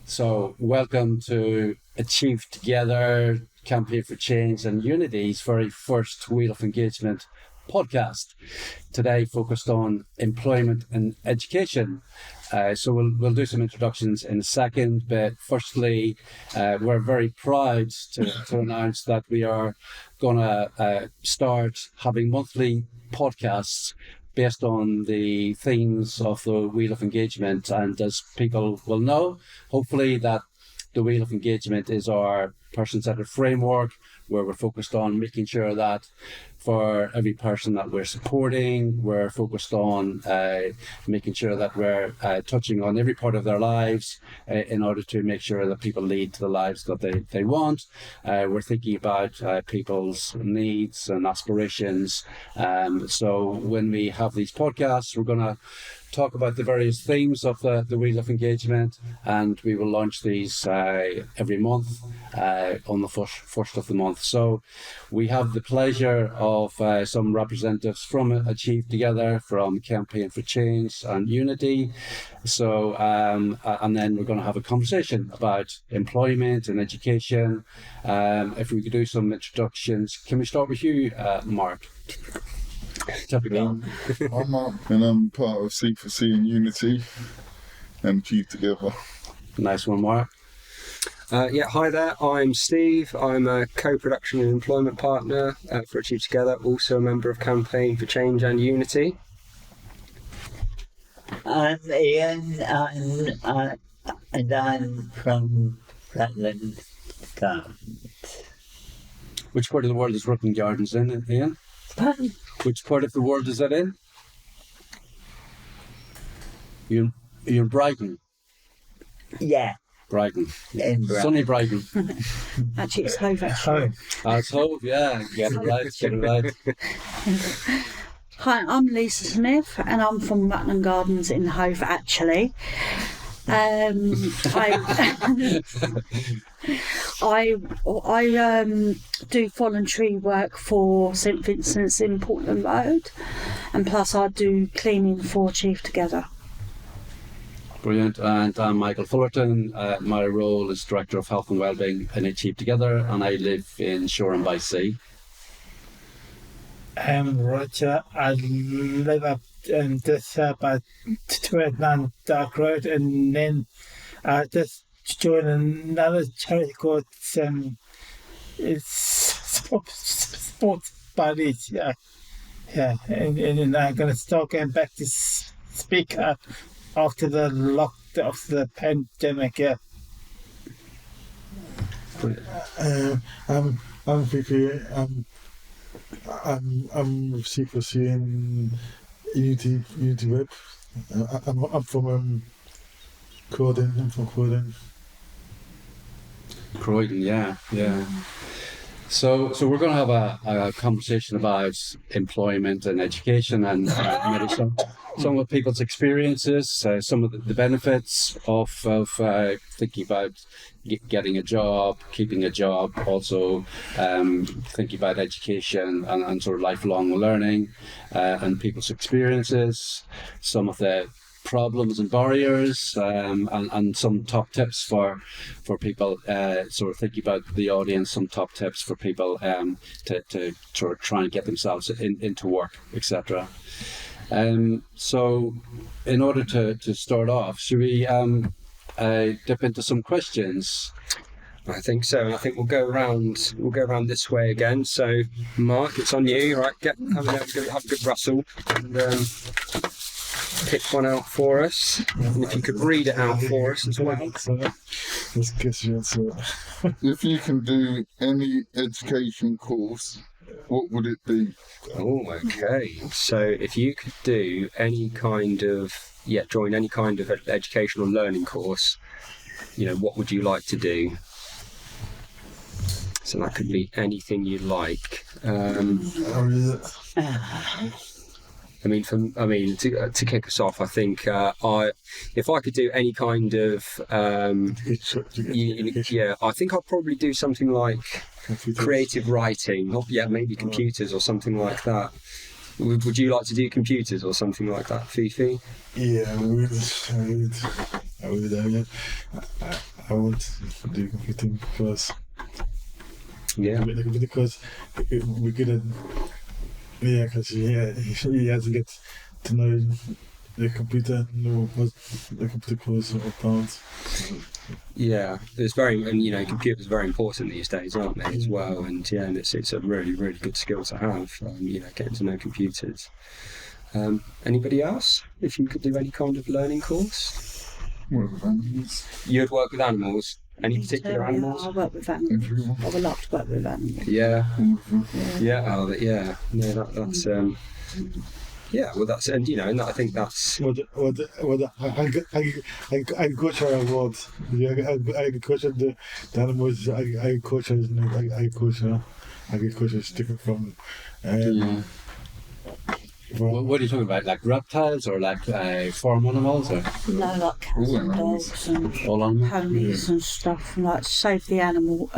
So, welcome to Achieve Together, Campaign for Change and Unity's very first Wheel of Engagement podcast. Today focused on employment and education. So we'll do some introductions in a second, but firstly, we're very proud to announce that we are going to start having monthly podcasts based on the themes of the Wheel of Engagement. And as people will know, hopefully that the Wheel of Engagement is our person-centered framework where we're focused on making sure that for every person that we're supporting, we're focused on making sure that we're touching on every part of their lives in order to make sure that people lead to the lives that they want. We're thinking about people's needs and aspirations. So when we have these podcasts, we're going to talk about the various themes of the Wheel of Engagement, and we will launch these every month on the first of the month. So we have the pleasure of some representatives from Achieve Together, from Campaign for Change and Unity. So and then we're going to have a conversation about employment and education. If we could do some introductions, can we start with you, Mark? I'm Mark and I'm part of self-advocacy and Unity and Achieve Together. Nice one, Mark. Hi there, I'm Steve. I'm a co-production and employment partner for Achieve Together, also a member of Campaign for Change and Unity. I'm Ian, and I'm from Rutland Gardens. Which part of the world is Rutland Gardens in, Ian? Pardon? Which part of the world is that in? You're in Brighton? Yeah, Brighton. in Brighton. Sunny Brighton. Actually, it's Hove, actually. It's Hove, yeah. Get it right. Hi, I'm Lisa Smith, and I'm from Rutland Gardens in Hove, actually. I do voluntary work for St Vincent's in Portland Road, and plus I do cleaning for Achieve Together. Brilliant. And I'm Michael Fullerton. My role is Director of Health and Wellbeing in Achieve Together, and I live in Shoreham by Sea. I'm Roger. I live up just by 29 Dark Road, and then I just joined another charity called it's Sports Buddies. Yeah, and then I'm gonna start going back to speak after the pandemic. Yeah. I'm Vicky. I'm self-advocacy in Unity Web. I'm from Croydon. I'm from Croydon. Croydon, yeah. So we're going to have a conversation about employment and education, and maybe some of people's experiences, some of the benefits of thinking about getting a job, keeping a job, also thinking about education and sort of lifelong learning, and people's experiences, some of the problems and barriers, and some top tips for people, sort of thinking about the audience, some top tips for people to sort of try and get themselves into work, etc. So in order to start off, should we dip into some questions? I think so, and I think we'll go around this way again. So Mark, it's on you, right? Have a good rustle and pick one out for us, and if you could read it out for us as well. Let's get you into it. If you can do any education course, what would it be? Oh, okay. So if you could do any kind of join any kind of educational learning course, what would you like to do? So that could be anything you like. To kick us off, I think if I could do any kind of I think I'd probably do something like creative writing, maybe computers or something like that. Would you like to do computers or something like that, Fifi? Yeah, I would. with them. Yeah, I want to do computing because because we couldn't. Yeah, because he has to get to know the computer, know what the computer course about. Yeah, it's very, and computers are very important these days, aren't they, as well? And and it's a really, really good skill to have. Getting to know computers. Anybody else? If you could do any kind of learning course, Work with animals. you'd work with animals. Any particular Yeah, animals? I work with animals. Everyone. I would love to work with animals. Yeah, Yeah. oh, yeah. No, that's yeah. Well, that's and I think that's Agriculture award. The agriculture, the animals, agriculture is not agriculture. Agriculture is different from. What are you talking about? Like reptiles or like farm animals or No, like cats and dogs and all animals? ponies and stuff, and like save the animal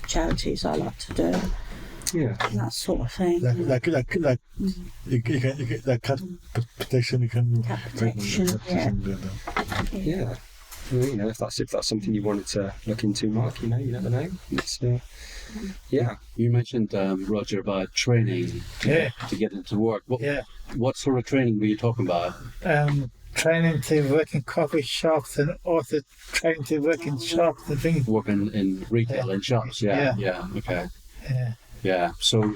charities I like to do. yeah. That sort of thing. Like you can like cat protection. You can Cat protection, Yeah. Well, if that's something you wanted to look into, Mark, you never know. It's yeah. You mentioned Roger about training to get into work. What sort of training were you talking about? Training to work in coffee shops and also training to work in shops and things. Working in retail and shops. Yeah. Okay. Yeah. Yeah. So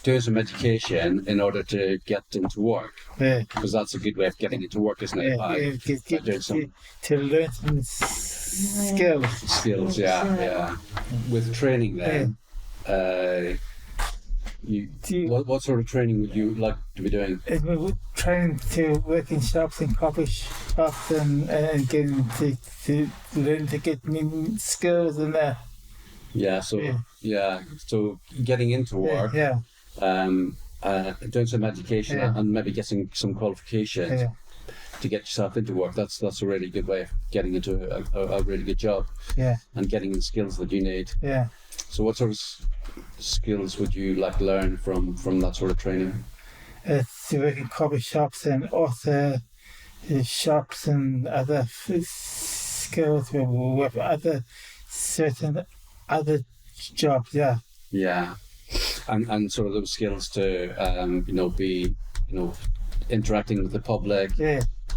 doing some education in order to get into work, Yeah. because that's a good way of getting into work, isn't it? By doing some to learn some skills. skills. Yeah. With training, then, what sort of training would you like to be doing? We're trying to work in shops and coffee shops and getting to learn to get new skills and that. Yeah. So getting into work. Yeah. Doing some education and maybe getting some qualifications Yeah. to get yourself into work. That's a really good way of getting into a really good job. Yeah. And getting the skills that you need. Yeah. So what sort of skills would you like learn from that sort of training? To work in coffee shops and also shops and other skills with other certain other jobs. Yeah. Yeah. And sort of those skills to be interacting with the public,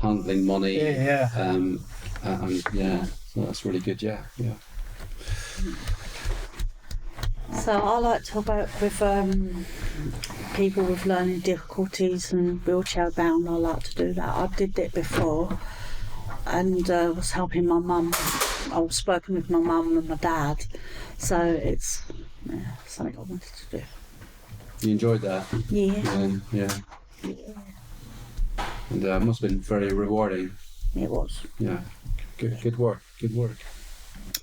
handling money. So that's really good. Yeah. So I like to work with people with learning difficulties and wheelchair bound. I like to do that. I did it before and was helping my mum. I was spoken with my mum and my dad. So it's something I wanted to do. You enjoyed that? Yeah. Yeah. And it must have been very rewarding. It was. Yeah. Good work.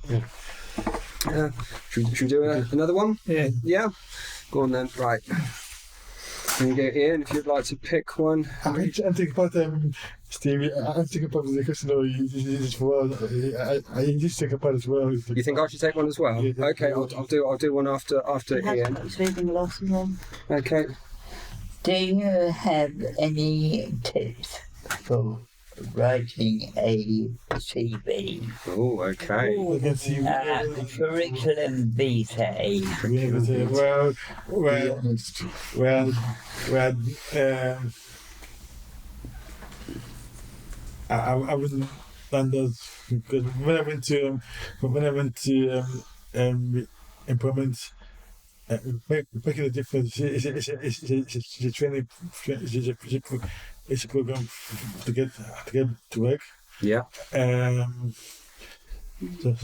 Yeah. Should we do another one? Yeah. Yeah. Go on then. Right. Can you go Ian if you'd like to pick one? I'm thinking about Stevie. I'm thinking about the question as well. I just think about it as well. You think I should take one as well? Yeah. Okay, I'll do one after He has Ian. got his reading glasses on. Okay. Do you have any tips for writing a CV? Oh, okay. I can see. Curriculum vitae. I haven't done those because when I went to employment, making a difference. It's a training. It's a program to get to work. Yeah. So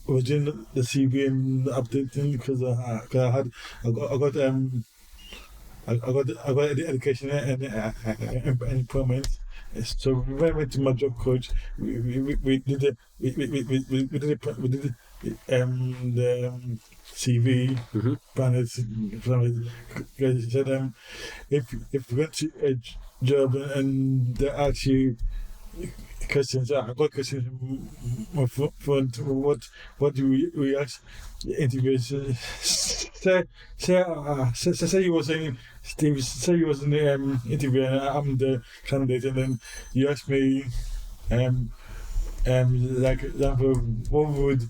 we're doing the CV and updating because I got the education and employment. So when I went to my job coach, we did the CV planners. He said if you go to a job and they ask you questions. I got questions what do we ask the interviewers? Say you was saying Steve. Say you was in the interview and I'm the candidate, and then you ask me like example, what would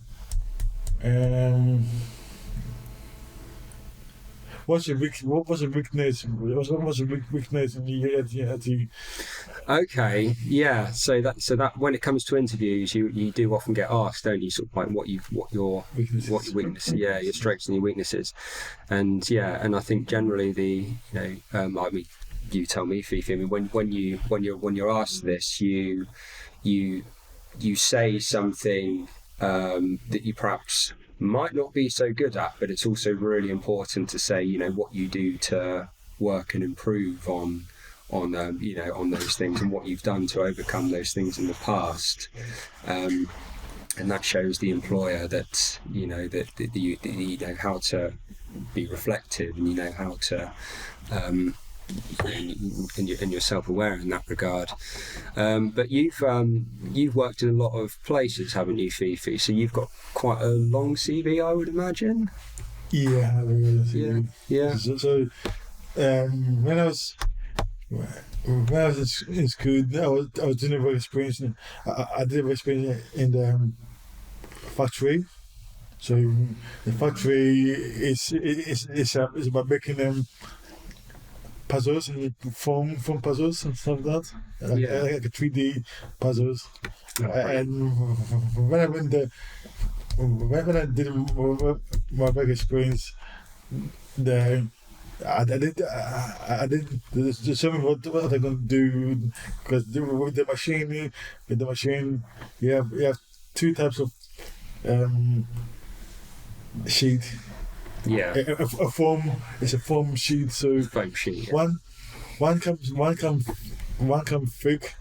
what's your weakness? What's your weakness? And you had to. Okay, yeah. So that when it comes to interviews, you do often get asked, don't you? Sort of like what your weaknesses, yeah, your strengths and your weaknesses, and I think generally I mean, you tell me, Fifi. I mean, when you're asked this, you say something that you perhaps might not be so good at, but it's also really important to say, what you do to work and improve on those things and what you've done to overcome those things in the past, and that shows the employer that you know how to be reflective, and you know how to and you're self-aware in that regard. But you've worked in a lot of places, haven't you, Fifi? So you've got quite a long CV, I would imagine. Yeah. Yeah. So when I was in school, I was doing a work experience. I did a work experience in the factory. So the factory is about making puzzles and foam puzzles and stuff like that. Like a 3D puzzles. And when I went there, when I did my work experience there, I did. There's so many what they're going to do, because with the machine, you have two types of sheet. Yeah. A foam is a foam sheet. So Foam sheet. Yeah. One comes thick,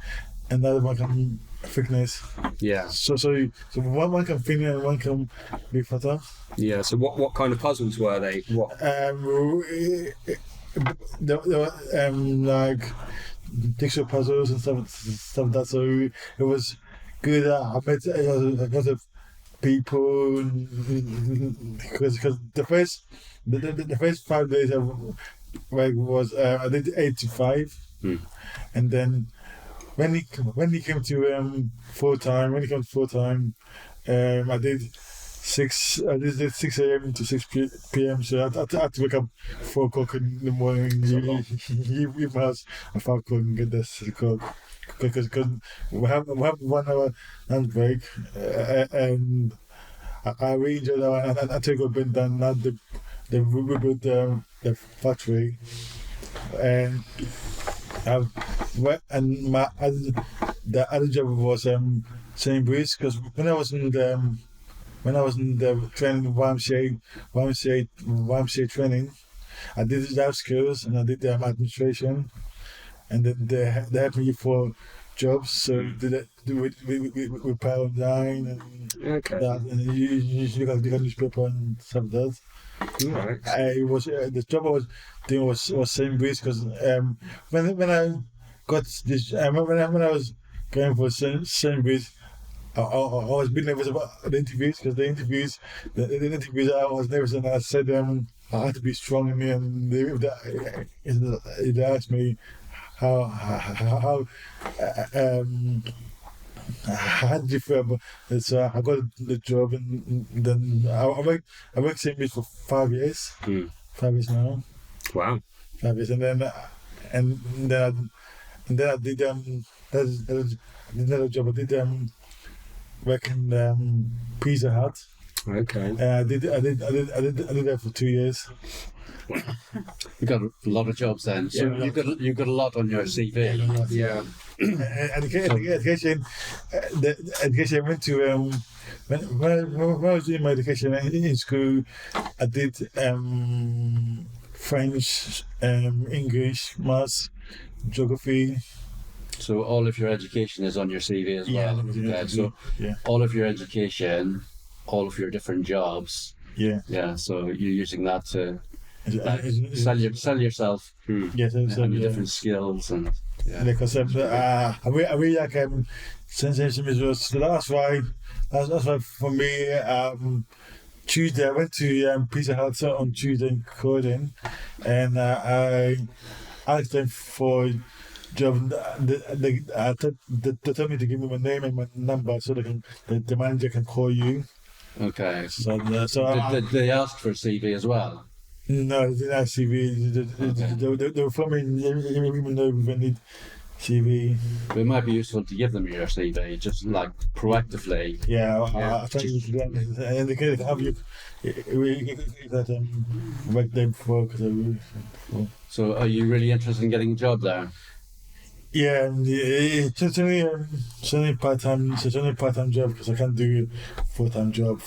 and the other one comes thickness. Yeah. So one can thinner and one can be fatter. Yeah. So what kind of puzzles were they? What? There were like jigsaw puzzles and stuff like that. So it was good. I met a lot of people, because the first 5 days I did 8 to 5, and then when he came to full time, I did 6 a.m. to 6 p.m. So I had to wake up 4 o'clock in the morning. Leave my house at 5 o'clock and get there 6 o'clock, because we have 1 hour lunch break, and I really enjoyed that one. I took a bit down. Now they rebuilt the factory, and the other job was Sainsbury's, because when I was in the training, YMCA training, I did life skills and I did administration, and then they helped me for jobs. So did it with Power Online and that, and you got newspaper and stuff like that. Right. The job I was doing was Sainsbury's, because when I got this, when I was going for Sainsbury's, I was being nervous about the interviews, because the interviews I was nervous, and I said I had to be strong in me, and they asked me how did you feel about it. So I got the job, and then I worked Sainsbury's for 5 years. 5 years now. Wow. 5 years, and then I did another job. I did work in Pizza Hut. Okay. I did that for 2 years. You got a lot of jobs then. So you got a lot on your CV. Yeah. Education. The education I went to when I was doing my education in school, I did French, English, maths, geography. So all of your education is on your CV as well. Yeah. So all of your education, all of your different jobs. Yeah. Yeah. So you're using that to sell yourself. Yes, And your different skills and. Yeah. Because I really like sensation visuals. So that's why for me Tuesday I went to Pizza Hut on Tuesday in Croydon, and I asked them for a job. They told me to give me my name and my number so the manager can call you. Okay. So Did they ask for a CV as well? no, they didn't have CV. They were filming even though we need CV. But it might be useful to give them your CV, just like proactively. Yeah, Yeah. I try to do that, and they can have you that work there before because So are you really interested in getting a job there? yeah, and it's only part-time job because I can't do full-time job.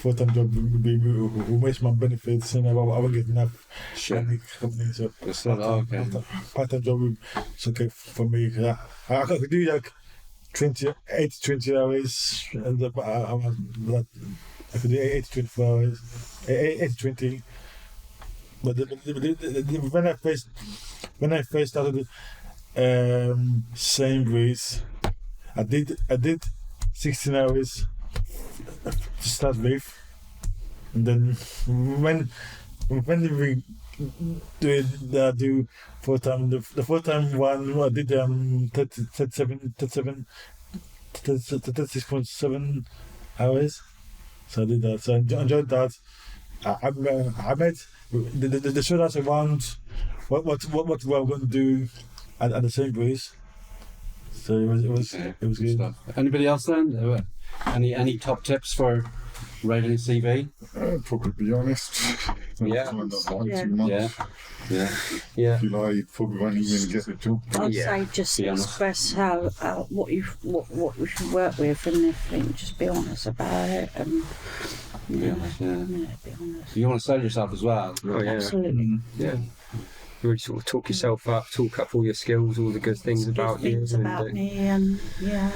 Full-time job will waste my benefits and I won't get enough money company. So It's not okay. part-time job is okay for me. 'Cause I could do like 20 hours, and I could do 8 to 24 hours, 8 to 20. But when I first started Sainsbury's, I did 16 hours to start with, and then when we do full time, the full time one I did 36.7 hours. So I did that. So I enjoyed that. I met the showed us around what we're going to do at the same place. So it was good. Stuff. Anybody else then? Any top tips for writing a CV? Probably be honest. Yeah. Try not lie Yeah. too much. Yeah. If you lie, you probably won't even get the job. I'd Yeah. say just Be honest. express what you should work with, and everything. Just be honest about it, and Be honest, yeah. be honest. You want to sell yourself as well. Oh yeah. Absolutely. Yeah. Really sort of talk yourself up, talk up all your skills, all the good things about you. Things about me, and yeah.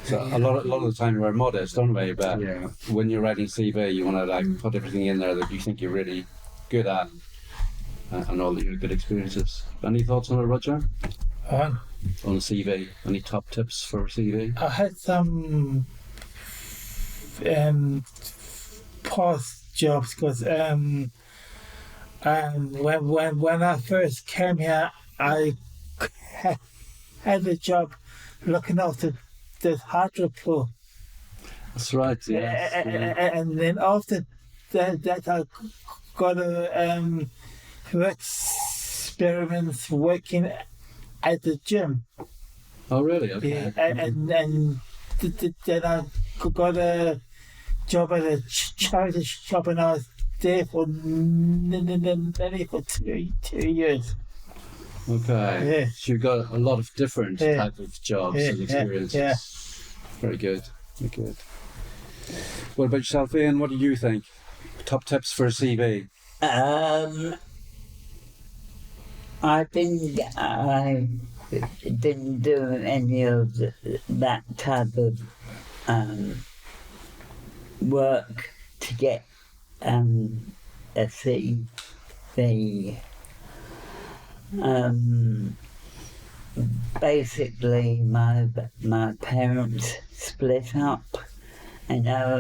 So a lot of the time we're modest, don't we? But Yeah. when you're writing CV, you want to like put everything in there that you think you're really good at, and all your good experiences. Any thoughts on it, Roger? On a CV? Any top tips for a CV? I had some past jobs because when I first came here, I had a job looking after the hydro. That's right. Yes. Yeah. And then after that I got a experience working at the gym. Oh, really? Okay. Yeah, and then I got a job at a charity shop, and I was there for nearly for two years. Okay. Yeah. So you've got a lot of different Yeah. type of jobs Yeah, and experiences. yeah. Very good. Very good. What about yourself, Ian? What do you think? Top tips for a CV? I didn't do any of that type of work to get a CV. Basically, my parents split up, and I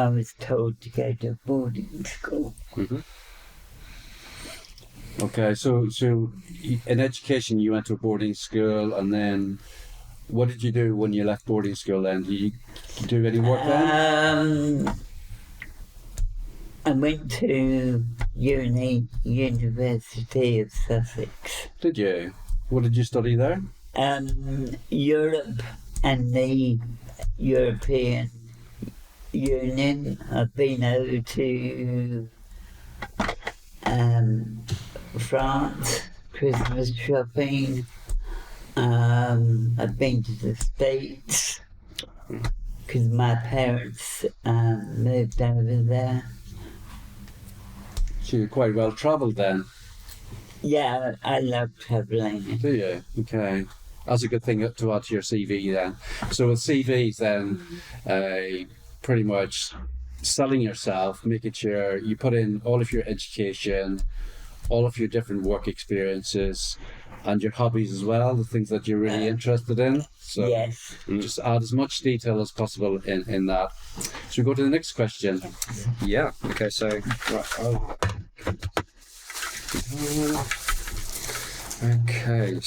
was told to go to boarding school. Mm-hmm. Okay, so in education you went to a boarding school, and then what did you do when you left boarding school then? Did you do any work then? I went to University of Sussex. Did you? What did you study there? Europe and the European Union. I've been over to France, Christmas shopping. I've been to the States because my parents moved over there. So you're quite well travelled then, Yeah, I love travelling. do you? Okay. That's a good thing to add to your CV then. So with CVs then, pretty much selling yourself, making sure you put in all of your education, all of your different work experiences, and your hobbies as well, the things that you're really interested in. So Yes. just add as much detail as possible in that. So we go to the next question. Yeah. Okay. So okay.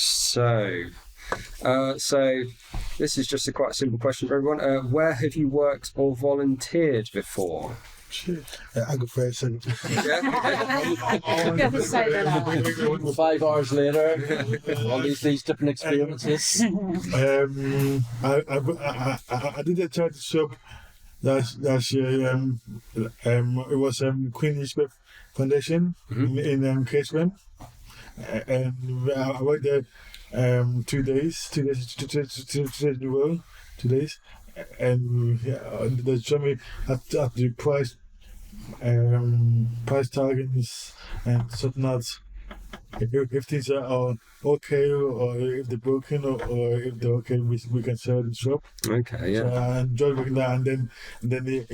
So this is just a quite simple question for everyone. Where have you worked or volunteered before? I go first. You have to say that out. 5 hours later, all these different experiences. I did a charity shop last year. It was Queen Elizabeth Foundation in Caseman, and I worked there 2 days. 2 days in a row. 2 days, and they showed me at the price targets and something else. If things are okay, or if they're broken, or if they're okay, we can sell in the shop. Okay. Yeah. So I enjoyed working there, and then they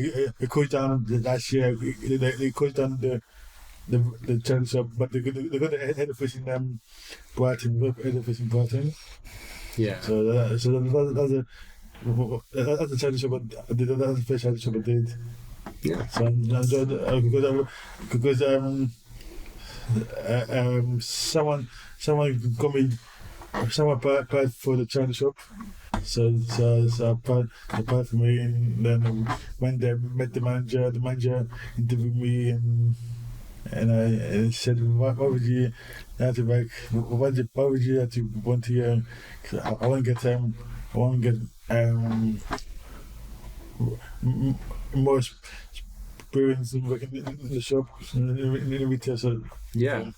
closed down last year. They closed down the charity shop, but they got the head office in Brighton. Head office in Brighton. Yeah. So that's a charity shop I did. That's the first charity shop I did. Yeah. So I enjoyed it because someone applied for the charity shop. So I applied for me, and then went there, met the manager. The manager interviewed me, and I said, why would you have to why would you have to volunteer? Cause I want to get more experience in working in the shop, in retail. So Yeah.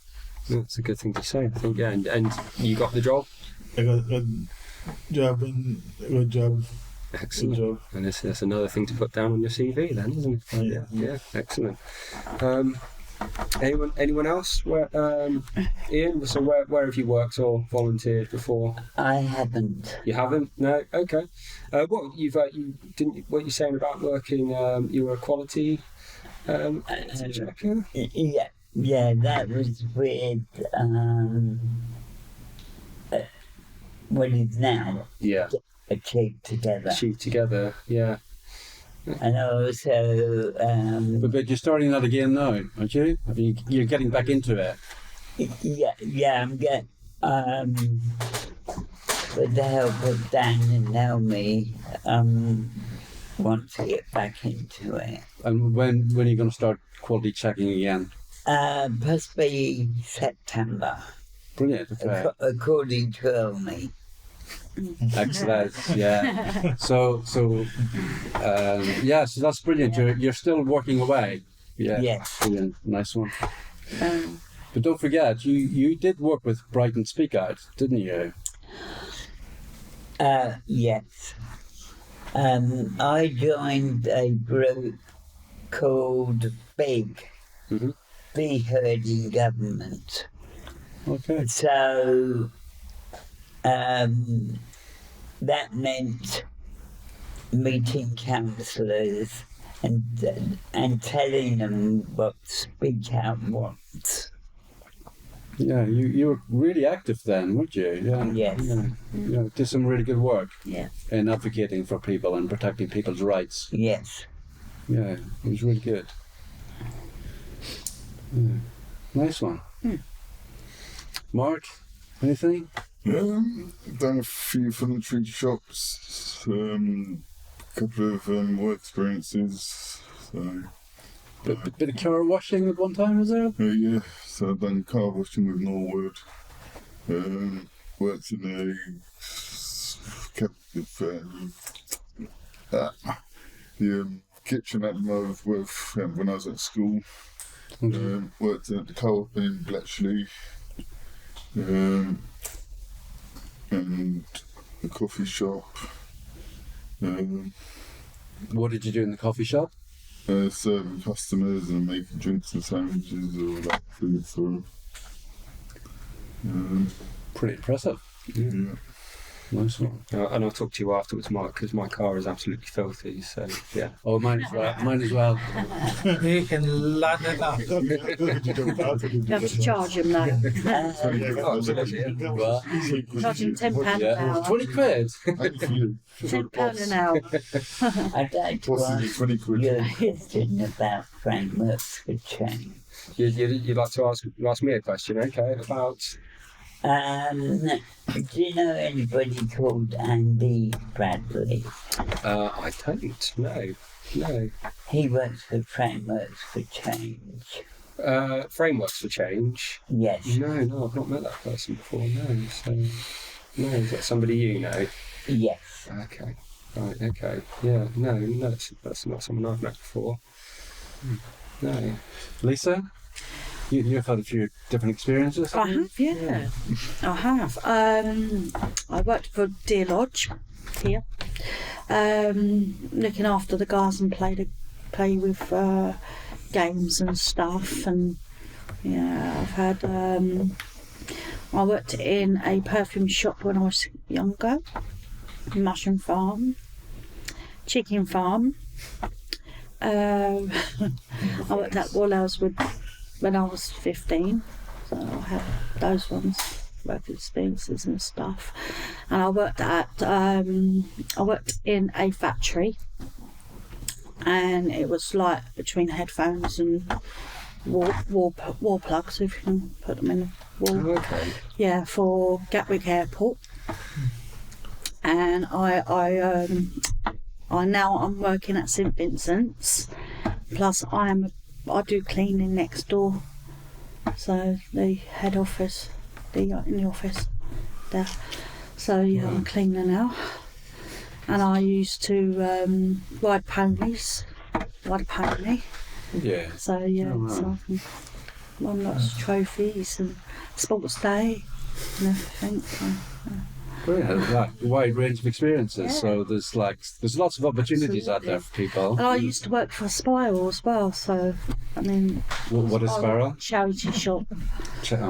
That's a good thing to say, I think. Yeah. And you got the job. I got a job, and a good job. Excellent. Good job. And that's another thing to put down on your CV, then, isn't it? Yeah. Yeah. Excellent. Anyone else? Where, Ian? So where have you worked or volunteered before? I haven't. You haven't? No. Okay. What you didn't? What you saying about working? You were a quality checker. Yeah, that was with what is now Yeah. Achieved Together. Achieved Together. Yeah. And also, But you're starting that again now, aren't you? I mean, you're getting back into it. I'm getting, with the help of Dan and Naomi, want to get back into it. And when are you going to start quality checking again? Possibly September, Brilliant. Okay. according to Naomi. Excellent. Yeah. So that's brilliant. You're still working away. Yeah. Yes. Brilliant. Nice one. But don't forget, you did work with Brighton Speak Out, didn't you? Yes. I joined a group called BIG, Be Heard in Government. Okay. So that meant meeting councillors and telling them what Speak Out wants. Yeah, you were really active then, weren't you? Yeah. Yes. Yeah, did some really good work Yeah. in advocating for people and protecting people's rights. Yes. Yeah, it was really good. Yeah. Nice one. Mark, anything? Done a few voluntary shops, couple of work experiences. So Bit of car washing at one time, was there? yeah, so I've done car washing with Norwood. Worked in the kitchen at Move with when I was at school. Worked at the co-op in Bletchley. And a coffee shop. What did you do in the coffee shop? Serving customers and making drinks and sandwiches or like food for them. Pretty impressive. Yeah. Nice one. And I'll talk to you afterwards, Mark, because my car is absolutely filthy. So yeah. Oh, mine as well. Mine as well. You can land it up. You have to charge him though. Well, Charge him £10 an yeah. hour. 20 quid. £10 an hour. I'd like to What's ask the 20 quid? your question about frameworks for change. You'd like to ask me a question, okay? About Do you know anybody called Andy Bradley? I don't know. No. He works for Frameworks for Change. Frameworks for change. Yes. No, I've not met that person before. No, so no, is that somebody you know? Yes. Okay, right, okay, yeah, no, that's not someone I've met before. No. Lisa, you've had a few different experiences. I have, yeah. I have. I worked for Deer Lodge here, looking after the guys and play with games and stuff. And yeah, I've had. I worked in a perfume shop when I was younger, mushroom farm, chicken farm. I worked at Wallhouse when I was 15, so I had those ones, work experiences and stuff. And I worked in a factory, and it was like between headphones and wall plugs, if you can put them in the wall. Okay. Yeah, for Gatwick Airport. And I'm working at St Vincent's. Plus, I do cleaning next door. So the head office, in the office there. So yeah, I'm cleaner now. And I used to ride a pony. Yeah. So yeah, Oh, wow. so I can won lots of trophies and sports day and everything. So, Brilliant. Like, wide range of experiences. Yeah. So there's lots of opportunities out there for people. and I used to work for Spiral as well. So I mean, What is Spiral? Charity shop. Okay. Yeah,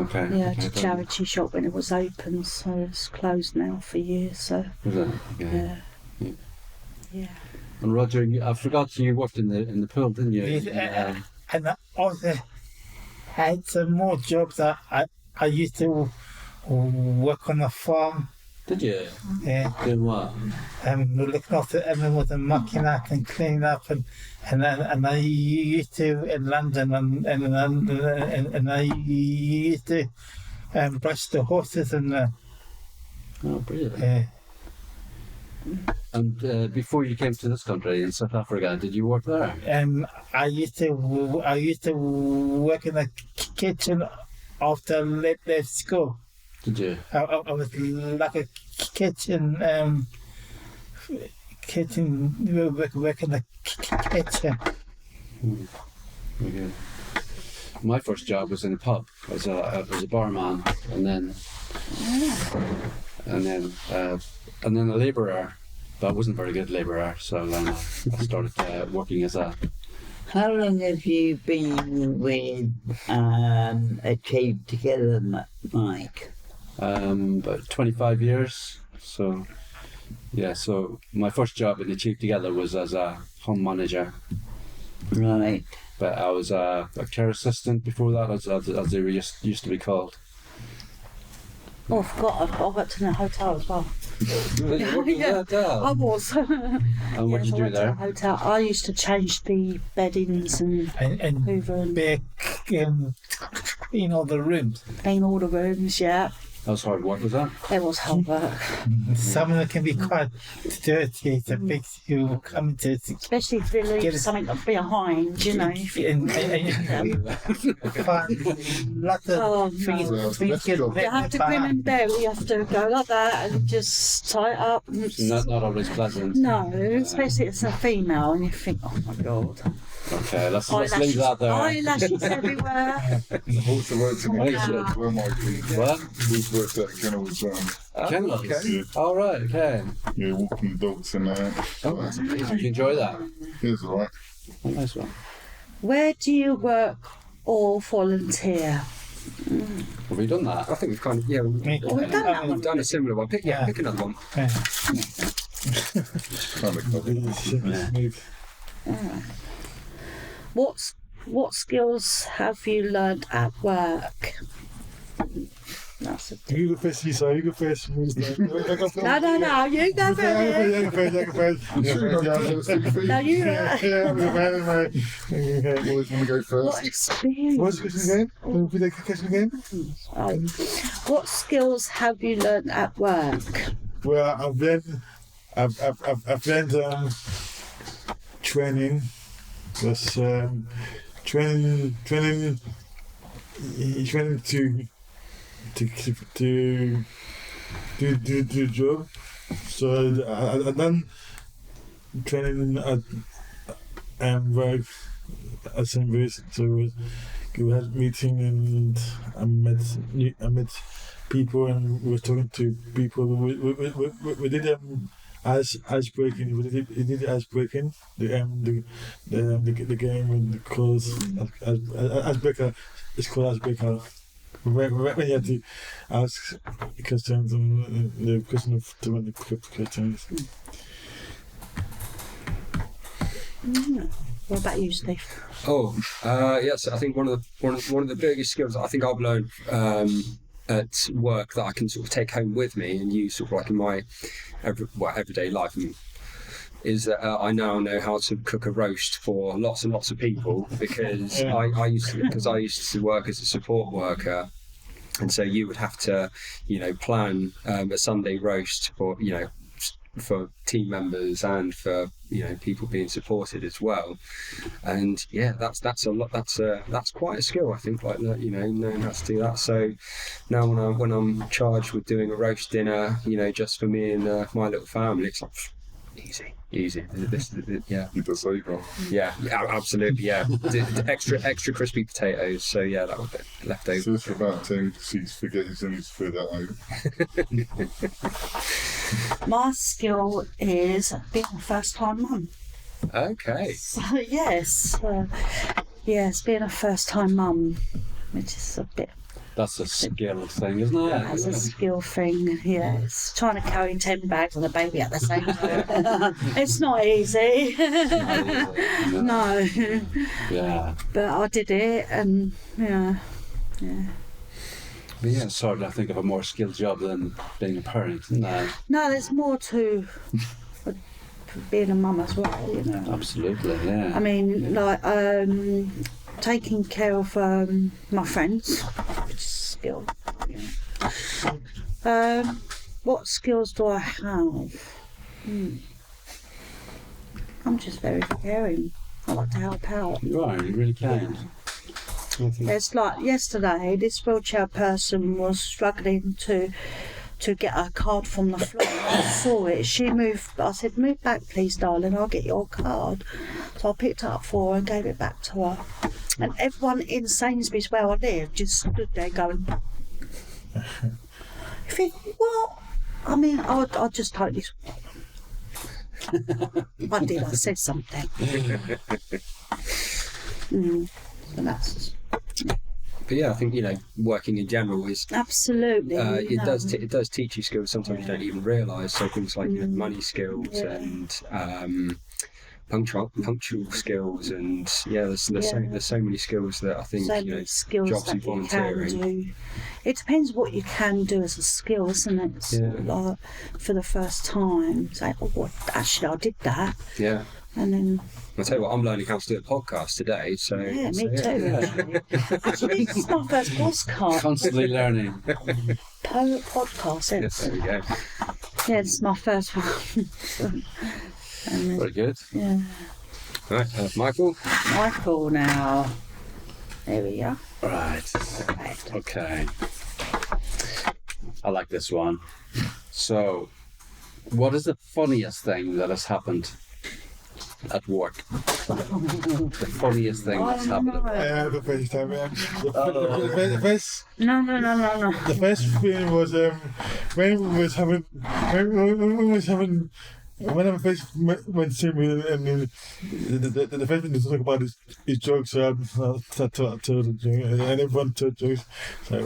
okay, it's a charity shop when it was open. So it's closed now for years. So Was it? yeah. Yeah. Yeah. And Roger, I forgot you worked in the pool, didn't you? Yes, and I also had some more jobs. I used to work on a farm. Did you? Yeah, Doing what? looking after everyone, the mucking up and cleaning up, and I used to in London, and I used to brush the horses and Oh, brilliant. yeah. And before you came to this country in South Africa, did you work there? I used to work in the kitchen after I left school. Did you? I was like a kitchen work in the kitchen. Very good. My first job was in a pub as a barman, and then a labourer, but I wasn't a very good labourer, so then I started working as a. How long have you been with Achieve Together, Mike? About 25 years. So, yeah. So my first job in Achieve Together was as a home manager, Right. but I was a care assistant before that, as they used to be called. Oh, I forgot. I worked in a hotel as well. Yeah. I was. And what did you do I worked in a there? hotel. I used to change the beddings and And hoover and clean all the rooms. clean all the rooms. Yeah, That was hard work, was that? it was hard work. Some of them can be quite dirty. It makes you come into Especially if you leave something behind, you know. If you, and find lots of Oh, no. things. Well, things let's get go. you have to grin and bear it. You have to go like that and just tie it up. And Not always pleasant. no, especially it's a female, and you think, oh my god, Okay, let's leave that there. eyelashes everywhere. Also worked in a Right. kennel as well, Mikey. What? We've worked at a kennel as well. Kennels? Okay. All right. Okay. Yeah, walking the dogs and Oh, that's amazing. Did you enjoy that? It's alright. Oh, nice one. Where do you work or volunteer? Have we done that? I think we've kind of We've done that one. we've done a similar one. Pick another one. Yeah. What skills have you learned at work? That's a You go first, Lisa. You go first. no, you go first. No, you. Always want to go What first. experience? What's the question again? Repeat the question again. What skills have you learned at work? Well, I've learned training. Just training to do the job. So I've done training at work at St. Louis. So we had a meeting and I met people and we were talking to people. We did ice breaking. We did ice breaking. The game with the calls icebreaker. It's called icebreaker. When you have to ask questions and the question of the questions. What about you, Steve? Yes. I think one of the biggest skills I think I've learned at work that I can sort of take home with me and use sort of like in my everyday life is that I now know how to cook a roast for lots and lots of people because I used to work as a support worker, and so you would have to plan a Sunday roast for for team members and for people being supported as well, and that's a lot. That's quite a skill, I think, like that, knowing how to do that. So now when I'm charged with doing a roast dinner, just for me and my little family, it's like easy. This You just say, yeah, absolutely, yeah. The extra crispy potatoes. So that was left over. So it's about 10 she's forgetting to fill that out. My skill is being a first-time mum. Okay. So, yes, being a first-time mum, which is a bit. That's a skill thing, isn't it? That's a skill thing, yes. Trying to carry 10 bags and a baby at the same time. It's not easy. No. Yeah. But I did it, and yeah. But yeah, sort of, I think of a more skilled job than being a parent, isn't it? No, there's more to being a mum as well, Absolutely, yeah. I mean, like, taking care of my friends, which is a skill. What skills do I have? I'm just very caring. I like to help out. You are, you really can. It's like yesterday, this wheelchair person was struggling to get her card from the floor. I saw it. She moved. I said, "Move back, please, darling. I'll get your card." So I picked it up for her and gave it back to her. And everyone in Sainsbury's where I live just stood there going, you think, what? I mean, I just totally. I did. I said something. And that's. But I think working in general is Absolutely. it does teach you skills sometimes you don't even realise. So things like money skills and punctual skills, and there's so many skills that I think skills jobs that and volunteering. you can do. It depends what you can do as a skill, isn't it? Like for the first time, say, "Oh, actually, I did that." Yeah. And then I'll tell you what, I'm learning how to do a podcast today. So me too. Actually, this is my first podcast. Constantly learning. Podcast. There we go. Yeah, this is my first one. Very good. Yeah. Right, Michael. Michael now. There we go. Right. Okay. I like this one. So, what is the funniest thing that has happened at work? The funniest thing that's happened at work. The first time, the first. No. The first thing was when we was having when I first went to see me, and the first thing to talk about is jokes. So I told the joke, and everyone told jokes. So it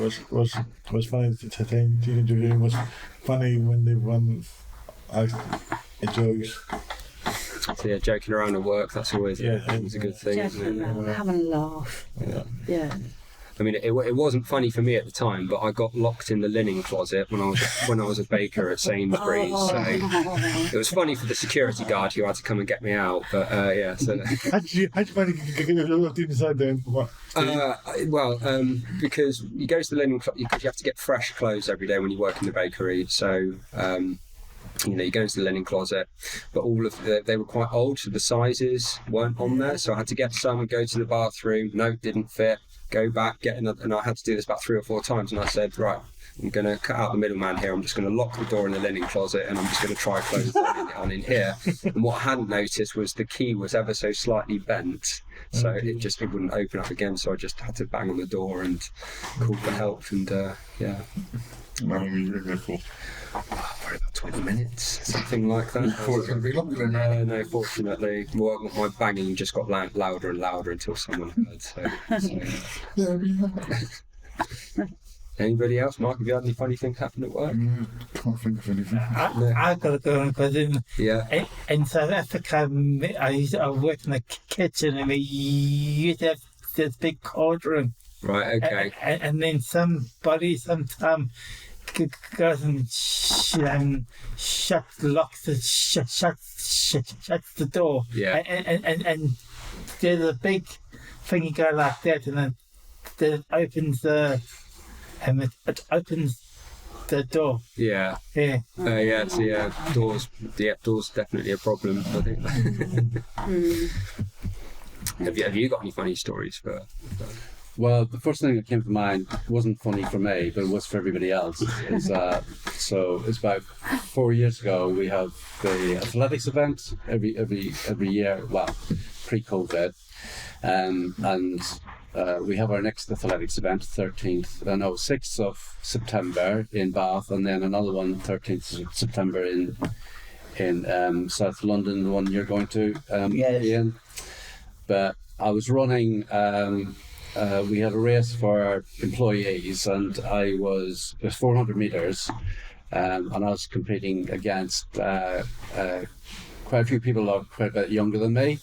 was funny to think. It was funny when everyone asked jokes. So yeah, joking around at work, that's always always a good thing, isn't it? Having a laugh. Yeah. I mean, it wasn't funny for me at the time, but I got locked in the linen closet when I was a baker at Sainsbury's. So it was funny for the security guard who had to come and get me out. But yeah, so. How did you manage to get locked inside then? Because you go to the linen closet because you have to get fresh clothes every day when you work in the bakery. So. You go into the linen closet, but they were quite old, so the sizes weren't on there. So I had to get some and go to the bathroom. No, it didn't fit. Go back, get another, and I had to do this about 3 or 4 times. And I said, right, I'm going to cut out the middleman here. I'm just going to lock the door in the linen closet, and I'm just going to try close on in here. And what I hadn't noticed was the key was ever so slightly bent, so it wouldn't open up again. So I just had to bang on the door and call for help. And yeah. How long were you in there for? Probably about 20 minutes, something like that. You thought it was going to be longer than that? No, fortunately. My banging just got louder and louder until someone heard. So There we are. Anybody else? Mark, have you had any funny things happen at work? Can't think of anything. I've got to go on because Yeah. in South Africa, I worked in the kitchen and we used to have this big cauldron. Right, okay. And then somebody sometime goes and locks shuts the door. Yeah. And there's a big thing you go like that, and then it opens the door. Yeah. Yeah. So yeah, doors definitely a problem, I think. Have you got any funny stories for? Well, the first thing that came to mind wasn't funny for me, but it was for everybody else. So it's about 4 years ago. We have the athletics event every year. Well, pre-COVID, and we have our next athletics event, 6th of September in Bath, and then another one 13th of September in South London, the one you're going to, Ian. But I was running. We had a race for our employees, and it was 400 meters, and I was competing against quite a few people who are quite a bit younger than me,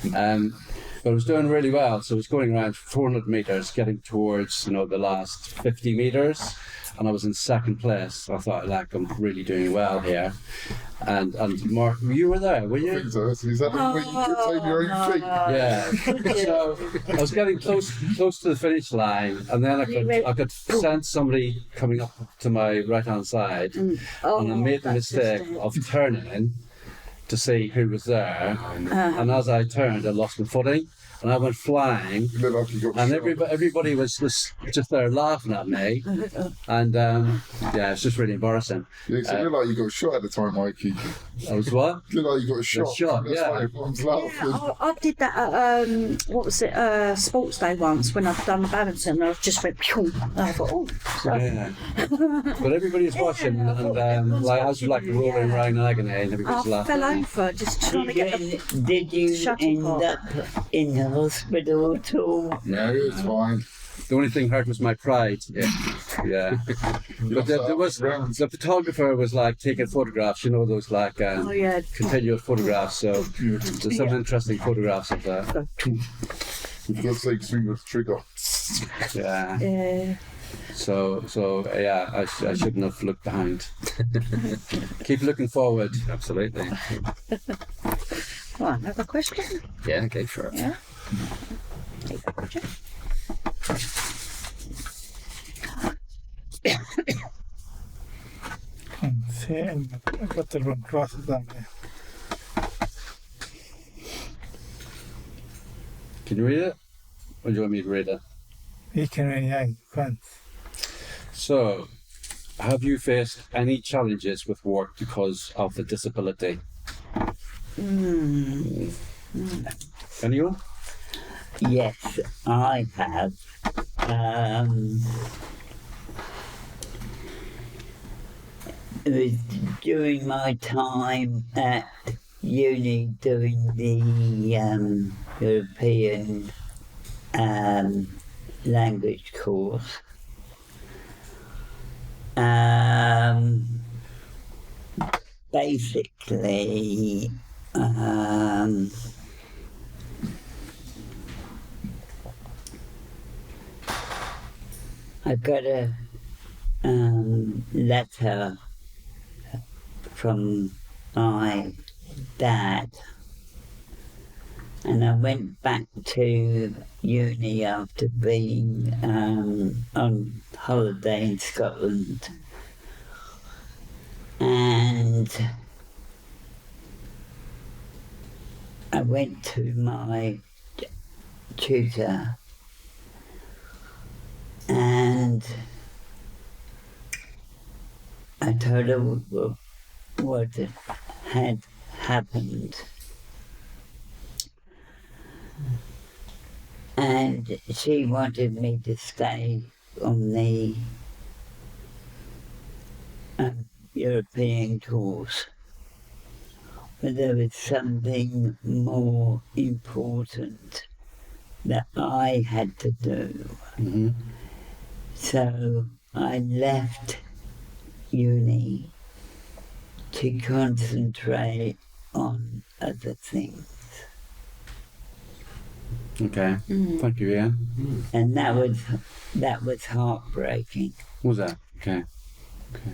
but I was doing really well. So I was going around 400 meters, getting towards the last 50 meters, and I was in second place. I thought, I'm really doing well here. And Mark, you were there, were you? I think so. Is that where you could take your own feet? Yeah. So I was getting close to the finish line, and then I could sense somebody coming up to my right hand side, and I made the mistake of turning to see who was there. And as I turned, I lost my footing. And I went flying, You look like you got and shot. everybody was just there laughing at me, and it's just really embarrassing. Yeah, so you look like you got shot at the time, Mikey. I was what? You look like you got shot. shot, That's yeah. why everyone's laughing. I did that at what was it? Sports day once when I'd done badminton. And I just went pew, and I thought, Yeah. But everybody was watching, and I was rolling around in agony, and everybody was I laughing. fell over just trying to get the. Did you Shuttle end up in the hospital at all? No, it's fine. The only thing hurt was my pride. Yeah. But there was the photographer was taking photographs. Those continuous photographs. So there's some interesting photographs of that. You've got to take finger to trigger. Yeah. Yeah. So I shouldn't have looked behind. Keep looking forward. Absolutely. Right, another question? Yeah, go for it. Yeah. Take that question. See, I've got the wrong glasses on there. Can you read it? Or do you want me to read it? You can read it. So, have you faced any challenges with work because of the disability? Anyone? Yes, I have. it was during my time at uni doing the European language course. Basically, I got a letter from my dad, and I went back to uni after being on holiday in Scotland, and I went to my tutor and I told her what had happened. And she wanted me to stay on the European course. But there was something more important that I had to do. Mm-hmm. So I left uni to concentrate on other things. Okay. Thank you, Ian. And that was heartbreaking. Was that? Okay. Okay.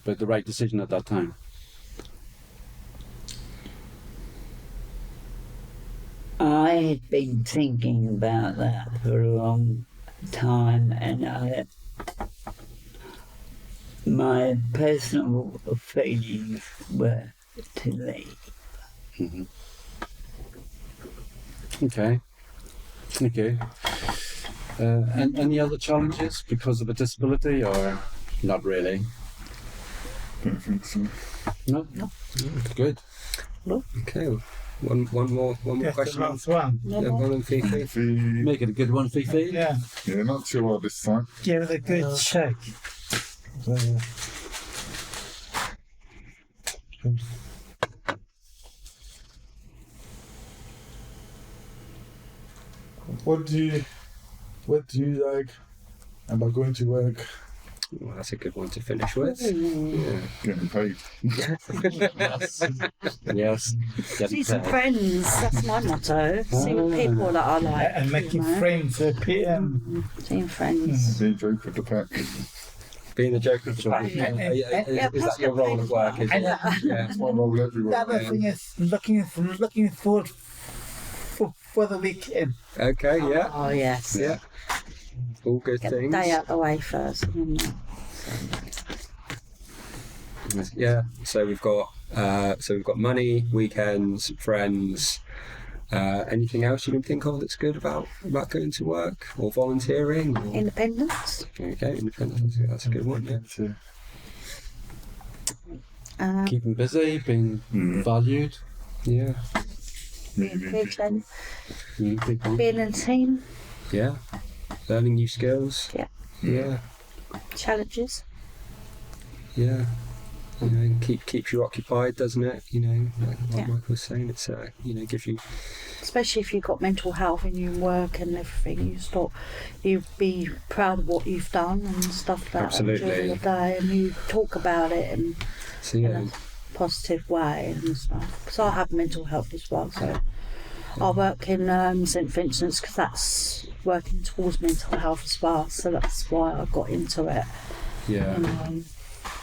But the right decision at that time. I had been thinking about that for a long time, and my personal feelings were to leave. Mm-hmm. Okay. Thank you. And any other challenges because of a disability, or not really? Don't think so. No. Good. Okay, one more That's question. the last one. Yeah, one on Fifi. Fifi, Make it a good one, Fifi. Yeah, yeah, not too hard this time. give it a good check. What do you like about going to work? Well, that's a good one to finish with. Getting paid. Yes. See some friends, that's my motto. See people that I like. And making you know. friends at PM. Seeing friends. Be a joke with the pack. Being the joke of the pack. Is that your role at work? Is it? Yeah. That's my role everywhere. The other thing is looking forward for the weekend. Okay. Yeah. Oh, yes. Yeah. All good Get the things. day out the way first. Yeah. So we've got money, weekends, friends. Anything else you can think of that's good about going to work or volunteering? Or... Independence. Okay, independence. That's a good one. Yeah. Keeping busy, being valued. Yeah. Being appreciated. People. Being in a team. Yeah. Learning new skills. Yeah. Yeah. Challenges. Yeah. You know, keeps you occupied, doesn't it? You know, like Michael was saying, it's gives you. Especially if you've got mental health in your work and everything, you be proud of what you've done and stuff like that Absolutely. during the day, and you talk about it in So yeah. a positive way and stuff. Because I have mental health as well, so I work in St Vincent's because that's working towards mental health as well. So that's why I got into it. Yeah. And,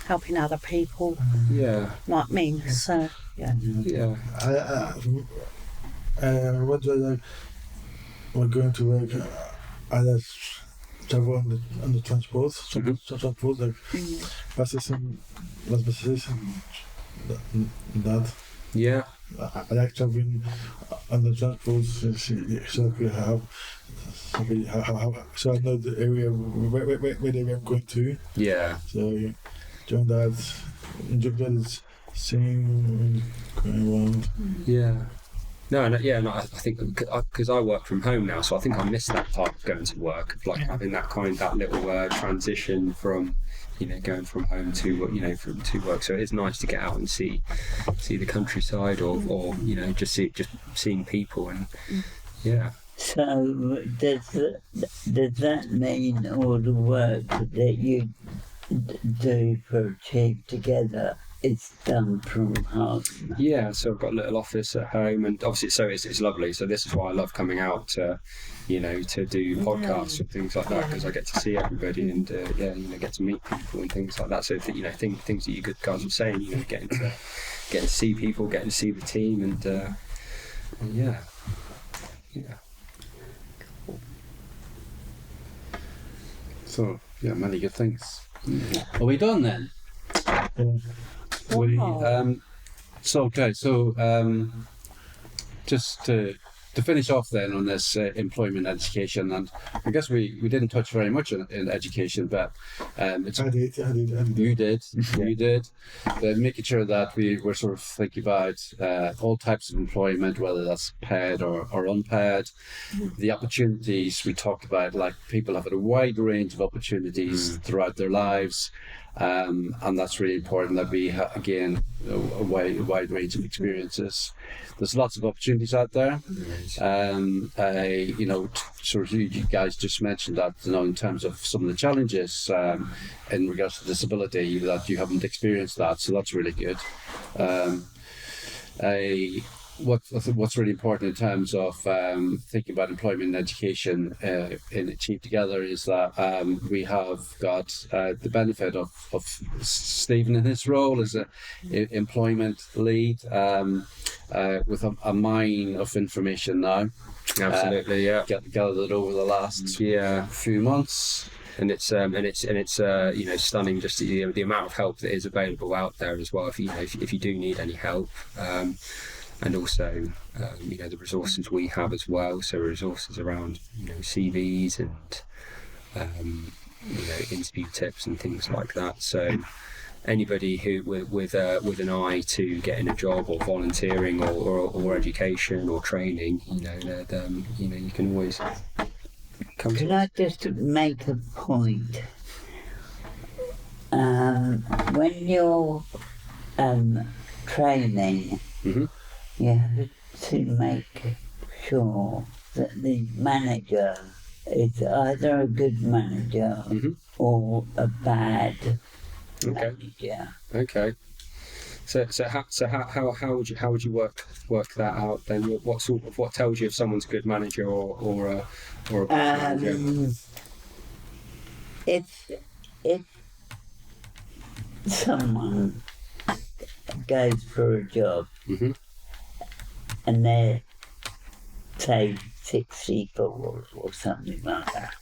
helping other people Yeah. like me. So yeah. Yeah. What do I like? When going to work, I like travel on the transport, transport like buses and buses and that. Yeah. I like traveling on the transport so I know the area where I'm going to. Yeah. So during that, enjoy that is seeing going around. Yeah. I think because I work from home now, so I think I miss that part of going to work, of like having that little transition from, going from home to to work. So it's nice to get out and see the countryside, or just seeing people, and So does that mean all the work that you do for Achieve Together is done from home? Yeah, so I've got a little office at home, and obviously, it's lovely. So this is why I love coming out to, to do podcasts and things like that, because I get to see everybody and get to meet people and things like that. So things that you good guys were saying, getting to see people, getting to see the team, and yeah. So many good things. Are we done then? Just to finish off then on this employment education, and I guess we didn't touch very much in education, but it's I did. you did making sure that we were sort of thinking about all types of employment, whether that's paid or unpaid, the opportunities we talked about, like people have a wide range of opportunities throughout their lives. And that's really important that we have, again, a wide range of experiences. There's lots of opportunities out there. Sort of you guys just mentioned that, in terms of some of the challenges in regards to disability, that you haven't experienced that, so that's really good. What's really important in terms of thinking about employment and education in Achieve Together is that we have got the benefit of Stephen in his role as an employment lead with a mine of information now. Absolutely, gathered over the last few months. And it's stunning just the amount of help that is available out there as well. If you do need any help. And also, the resources we have as well. So resources around, CVs and, interview tips and things like that. So anybody who with an eye to getting a job or volunteering or education or training, you can always come to. Can I just make a point? When you're training. Mm-hmm. You have to make sure that the manager is either a good manager or a bad manager. Okay. So how would you work that out then? What tells you if someone's a good manager or a bad manager? If someone goes for a job. And they're, say, 6 people or something like that.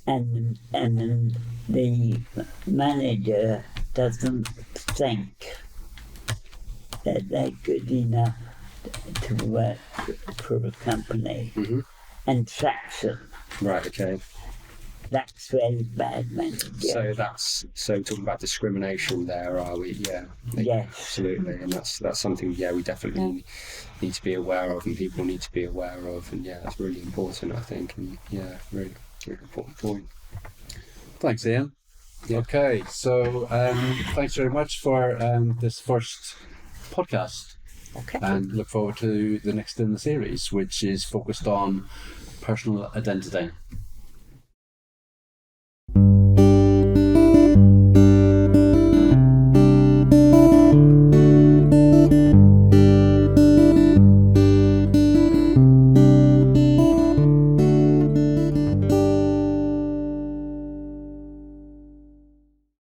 And then the manager doesn't think that they're good enough to work for a company and sacks them. Right, okay. That's very bad manager. So talking about discrimination there, are we? Yeah. Yes. Absolutely, and that's something we definitely need to be aware of, and people need to be aware of, and that's really important, I think, and really, really important point. Thanks, Ian. Yeah. Okay, so thanks very much for this first podcast. Okay. And look forward to the next in the series, which is focused on personal identity.